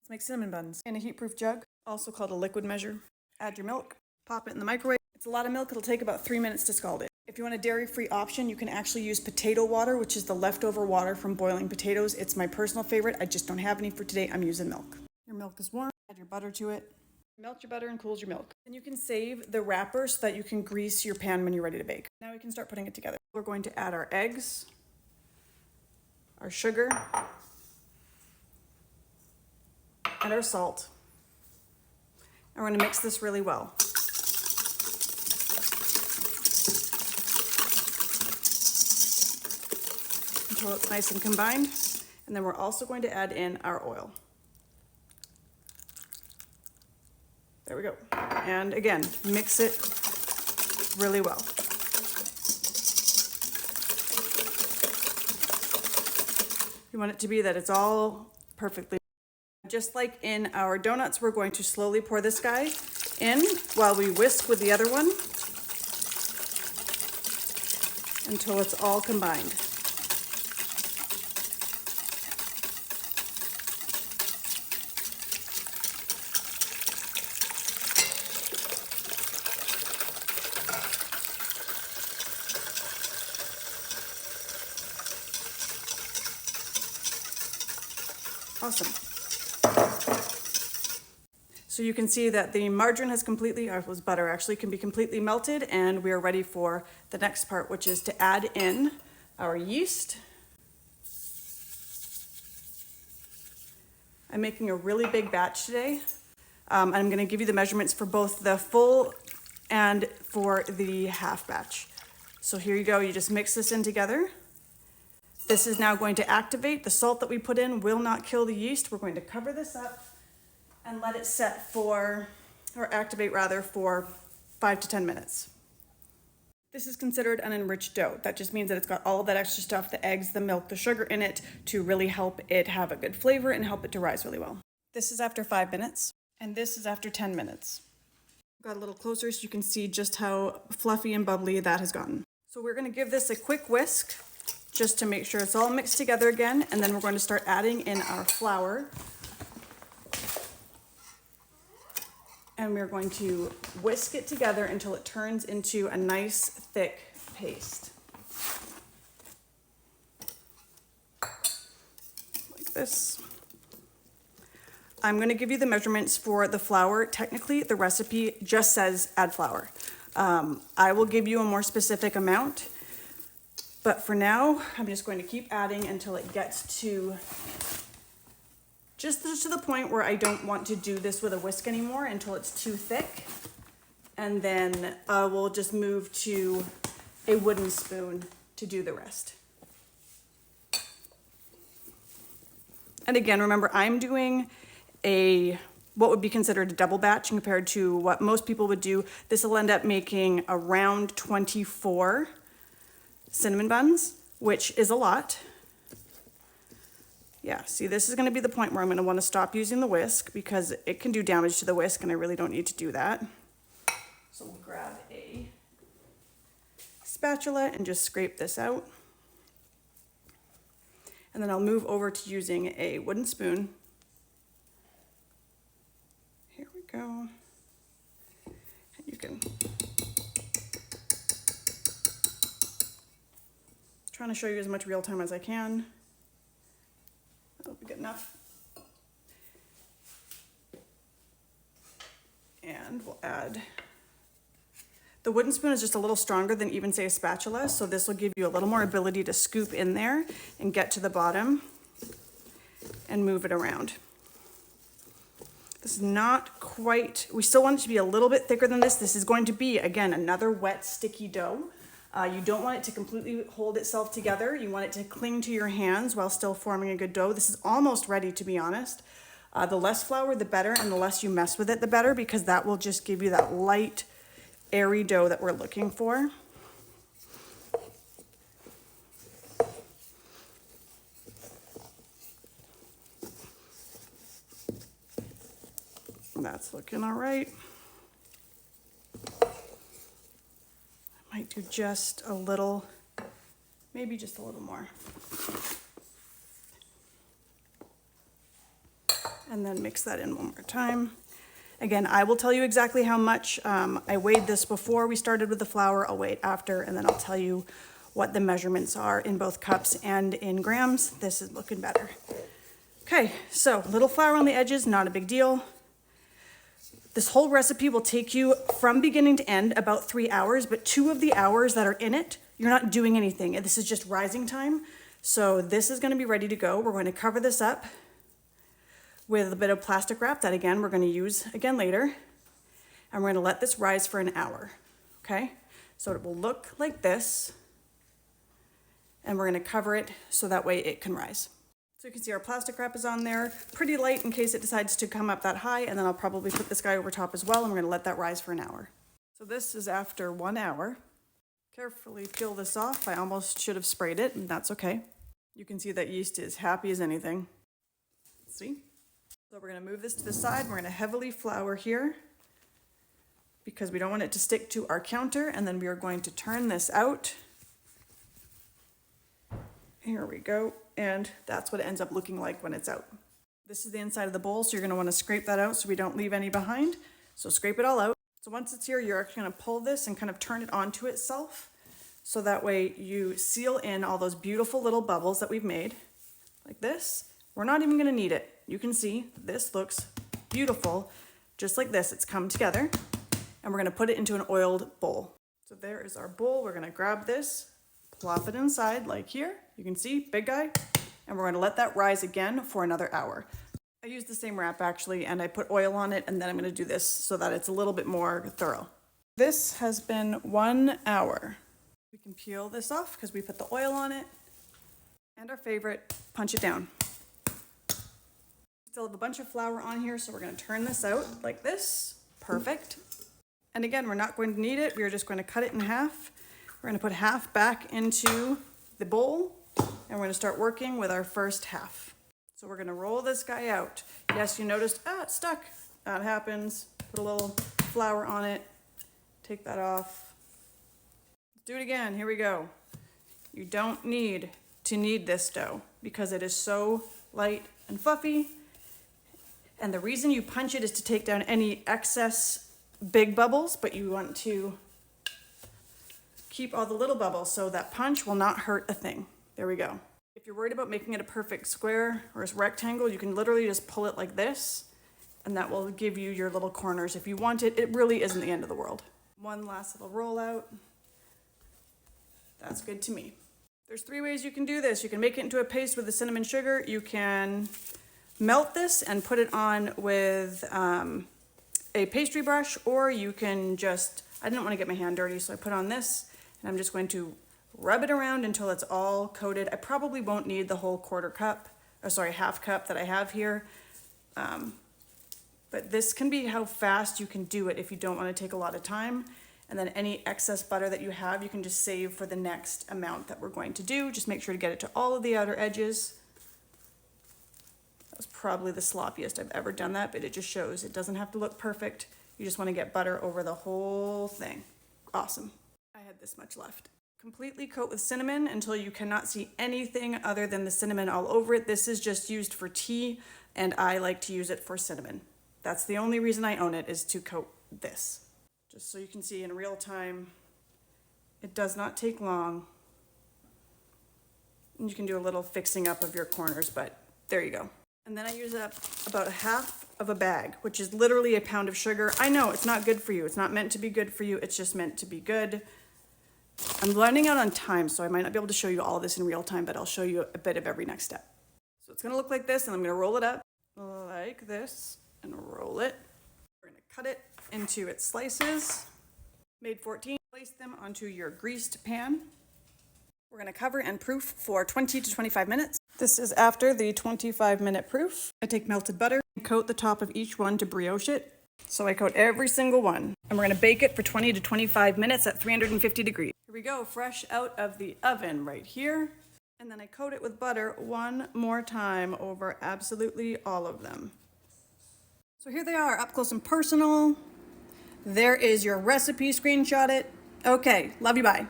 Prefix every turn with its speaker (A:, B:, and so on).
A: Let's make cinnamon buns. In a heat-proof jug, also called a liquid measure. Add your milk, pop it in the microwave. It's a lot of milk, it'll take about 3 minutes to scald it. If you want a dairy-free option, you can actually use potato water, which is the leftover water from boiling potatoes. It's my personal favorite. I just don't have any for today. I'm using milk. Your milk is warm, add your butter to it. Melt your butter and cools your milk. Then you can save the wrapper so that you can grease your pan when you're ready to bake. Now we can start putting it together. We're going to add our eggs, our sugar, and our salt. And we're going to mix this really well. Until it's nice and combined. And then we're also going to add in our oil. There we go. And again, mix it really well. You want it to be that it's all perfectly. Just like in our donuts, we're going to slowly pour this guy in while we whisk with the other one until it's all combined. Awesome. So you can see that the margarine has completely, or was butter actually, can be completely melted, and we are ready for the next part, which is to add in our yeast. I'm making a really big batch today. I'm going to give you the measurements for both the full and for the half batch. So here you go, you just mix this in together. This is now going to activate. The salt that we put in will not kill the yeast. We're going to cover this up and let it set for, or activate rather, for 5 to 10 minutes. This is considered an enriched dough. That just means that it's got all of that extra stuff, the eggs, the milk, the sugar in it, to really help it have a good flavor and help it to rise really well. This is after 5 minutes, and this is after 10 minutes. Got a little closer so you can see just how fluffy and bubbly that has gotten. So we're gonna give this a quick whisk, just to make sure it's all mixed together again, and then we're going to start adding in our flour. And we're going to whisk it together until it turns into a nice thick paste. Like this. I'm going to give you the measurements for the flour. Technically, the recipe just says add flour. I will give you a more specific amount. But for now, I'm just going to keep adding until it gets to just to the point where I don't want to do this with a whisk anymore, until it's too thick. And then we'll just move to a wooden spoon to do the rest. And again, remember, I'm doing what would be considered a double batch compared to what most people would do. This will end up making around 24 cinnamon buns, which is a lot. Yeah, see, this is going to be the point where I'm going to want to stop using the whisk because it can do damage to the whisk and I really don't need to do that. So we'll grab a spatula and just scrape this out. And then I'll move over to using a wooden spoon. Here we go. And you can trying to show you as much real time as I can. That'll be good enough. And we'll add, the wooden spoon is just a little stronger than even say a spatula, so this will give you a little more ability to scoop in there and get to the bottom and move it around. This is not quite, we still want it to be a little bit thicker than this. This is going to be, again, another wet, sticky dough. You don't want it to completely hold itself together. You want it to cling to your hands while still forming a good dough. This is almost ready, to be honest. The less flour, the better, and the less you mess with it, the better, because that will just give you that light, airy dough that we're looking for. That's looking all right. Might do just a little, maybe just a little more. And then mix that in one more time. Again, I will tell you exactly how much. I weighed this before we started with the flour. I'll weigh it after, and then I'll tell you what the measurements are in both cups and in grams. This is looking better. Okay, so little flour on the edges, not a big deal. This whole recipe will take you from beginning to end about 3 hours, but 2 of the hours that are in it, you're not doing anything. This is just rising time. So this is gonna be ready to go. We're going to cover this up with a bit of plastic wrap that again, we're gonna use again later. And we're gonna let this rise for an hour, okay? So it will look like this. And we're gonna cover it so that way it can rise. So you can see our plastic wrap is on there, pretty light in case it decides to come up that high, and then I'll probably put this guy over top as well, and we're gonna let that rise for an hour. So this is after 1 hour. Carefully peel this off. I almost should have sprayed it, and that's okay. You can see that yeast is happy as anything. See? So we're gonna move this to the side. We're gonna heavily flour here because we don't want it to stick to our counter, and then we are going to turn this out. Here we go. And that's what it ends up looking like when it's out. This is the inside of the bowl, so you're gonna wanna scrape that out so we don't leave any behind. So scrape it all out. So once it's here, you're actually gonna pull this and kind of turn it onto itself. So that way you seal in all those beautiful little bubbles that we've made, like this. We're not even gonna need it. You can see this looks beautiful, just like this. It's come together, and we're gonna put it into an oiled bowl. So there is our bowl. We're gonna grab this, plop it inside like here. You can see, big guy. And we're gonna let that rise again for another hour. I used the same wrap actually, and I put oil on it, and then I'm gonna do this so that it's a little bit more thorough. This has been 1 hour. We can peel this off because we put the oil on it. And our favorite, punch it down. Still have a bunch of flour on here, so we're gonna turn this out like this. Perfect. And again, we're not going to need it. We're just going to cut it in half. We're gonna put half back into the bowl, and we're gonna start working with our first half. So we're gonna roll this guy out. Yes, you noticed, it's stuck. That happens. Put a little flour on it. Take that off. Let's do it again, here we go. You don't need to knead this dough because it is so light and fluffy. And the reason you punch it is to take down any excess big bubbles, but you want to keep all the little bubbles so that punch will not hurt a thing. There we go. If you're worried about making it a perfect square or a rectangle, you can literally just pull it like this, and that will give you your little corners. If you want it, it really isn't the end of the world. One last little roll out. That's good to me. There's 3 ways you can do this. You can make it into a paste with the cinnamon sugar. You can melt this and put it on with a pastry brush, or you can just, I didn't want to get my hand dirty, so I put on this. And I'm just going to rub it around until it's all coated. I probably won't need the whole half cup that I have here. But this can be how fast you can do it if you don't want to take a lot of time. And then any excess butter that you have, you can just save for the next amount that we're going to do. Just make sure to get it to all of the outer edges. That was probably the sloppiest I've ever done that, but it just shows it doesn't have to look perfect. You just want to get butter over the whole thing. Awesome. I had this much left. Completely coat with cinnamon until you cannot see anything other than the cinnamon all over it. This is just used for tea, and I like to use it for cinnamon. That's the only reason I own it, is to coat this. Just so you can see in real time, it does not take long. And you can do a little fixing up of your corners, but there you go. And then I use up about 1/2 of a bag, which is literally a pound of sugar. I know it's not good for you. It's not meant to be good for you. It's just meant to be good. I'm running out on time, so I might not be able to show you all of this in real time, but I'll show you a bit of every next step. So it's gonna look like this, and I'm gonna roll it up like this and roll it. We're gonna cut it into its slices. Made 14, place them onto your greased pan. We're gonna cover and proof for 20 to 25 minutes. This is after the 25-minute proof. I take melted butter and coat the top of each one to brioche it. So I coat every single one, and we're gonna bake it for 20 to 25 minutes at 350 degrees. Here we go, fresh out of the oven right here. And then I coat it with butter one more time over absolutely all of them. So here they are, up close and personal. There is your recipe, screenshot it. Okay, love you, bye.